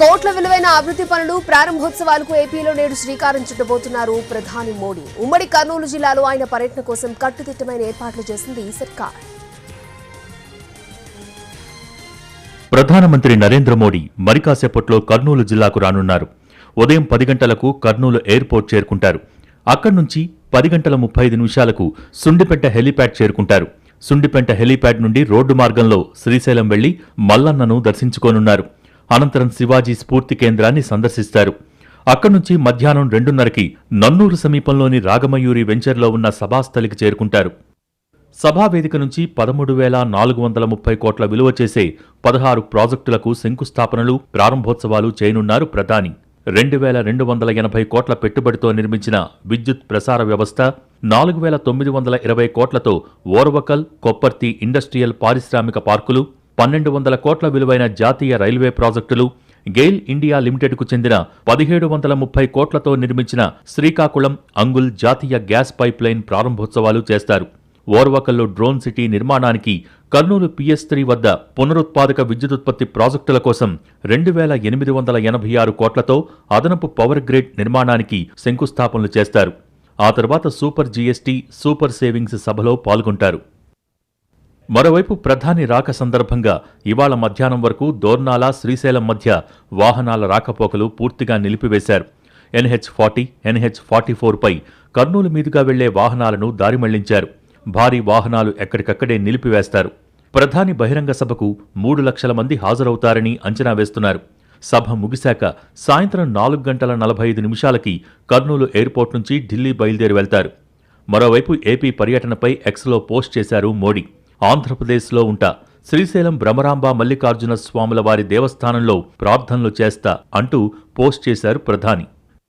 కోట్ల విలువైన అభివృద్ధి పనులు ప్రారంభోత్సవాలకు ఏపీలో నేడు శ్రీకారం చుట్టబోతున్నారు ప్రధాని మోడీ. ఉమ్మడి కర్నూలు జిల్లాలో ఆయన పర్యటన కోసం కట్టుదిట్టమైన ఏర్పాట్లు చేసింది సర్కార్. ప్రధానమంత్రి నరేంద్ర మోడీ మరి కాసేపట్లో కర్నూలు జిల్లాకు రానున్నారు. ఉదయం 10 గంటలకు కర్నూలు ఎయిర్పోర్ట్ చేరుకుంటారు. అక్కడి నుంచి 10:35 సుండిపెంట హెలీప్యాడ్ చేరుకుంటారు. సుండిపెంట హెలీప్యాడ్ నుండి రోడ్డు మార్గంలో శ్రీశైలం వెళ్లి మల్లన్నను దర్శించుకోనున్నారు. అనంతరం శివాజీ స్ఫూర్తి కేంద్రాన్ని సందర్శిస్తారు. అక్కడి నుంచి మధ్యాహ్నం 2:30కి నన్నూరు సమీపంలోని రాగమయూరి వెంచర్లో ఉన్న సభాస్థలికి చేరుకుంటారు. సభావేదిక నుంచి 13,430 కోట్ల విలువ చేసే 16 ప్రాజెక్టులకు శంకుస్థాపనలు, ప్రారంభోత్సవాలు చేయనున్నారు ప్రధాని. 2,280 కోట్ల పెట్టుబడితో నిర్మించిన విద్యుత్ ప్రసార వ్యవస్థ, 4,920 కోట్లతో ఓర్వకల్, కొప్పర్తి ఇండస్ట్రియల్ పారిశ్రామిక పార్కులు, 1,200 కోట్ల విలువైన జాతీయ రైల్వే ప్రాజెక్టులు, గెయిల్ ఇండియా లిమిటెడ్కు చెందిన 1,730 కోట్లతో నిర్మించిన శ్రీకాకుళం అంగుల్ జాతీయ గ్యాస్ పైప్లైన్ ప్రారంభోత్సవాలు చేస్తారు. ఓర్వకల్లో డ్రోన్ సిటీ నిర్మాణానికి, కర్నూలు PS3 వద్ద పునరుత్పాదక విద్యుదుత్పత్తి ప్రాజెక్టుల కోసం 2,886 కోట్లతో అదనపు పవర్ గ్రిడ్ నిర్మాణానికి శంకుస్థాపనలు చేస్తారు. ఆ తర్వాత సూపర్ GST, సూపర్ సేవింగ్స్ సభలో పాల్గొంటారు. మరోవైపు ప్రధాని రాక సందర్భంగా ఇవాళ మధ్యాహ్నం వరకు దోర్నాల, శ్రీశైలం మధ్య వాహనాల రాకపోకలు పూర్తిగా నిలిపివేశారు. NH40, NH44పై కర్నూలు మీదుగా వెళ్లే వాహనాలను దారి మళ్లించారు. భారీ వాహనాలు ఎక్కడికక్కడే నిలిపివేస్తారు. ప్రధాని బహిరంగ సభకు 3 లక్షల మంది హాజరవుతారని అంచనా వేస్తున్నారు. సభ ముగిశాక సాయంత్రం 4:45 కర్నూలు ఎయిర్పోర్ట్ నుంచి ఢిల్లీ బయలుదేరి వెళ్తారు. మరోవైపు ఏపీ పర్యటనపై ఎక్స్లో పోస్ట్ చేశారు మోడీ. ఆంధ్రప్రదేశ్లో ఉంటా, శ్రీశైలం భ్రమరాంబ మల్లికార్జున స్వాముల వారి దేవస్థానంలో ప్రార్థనలు చేస్తా అంటూ పోస్ట్ చేశారు ప్రధాని.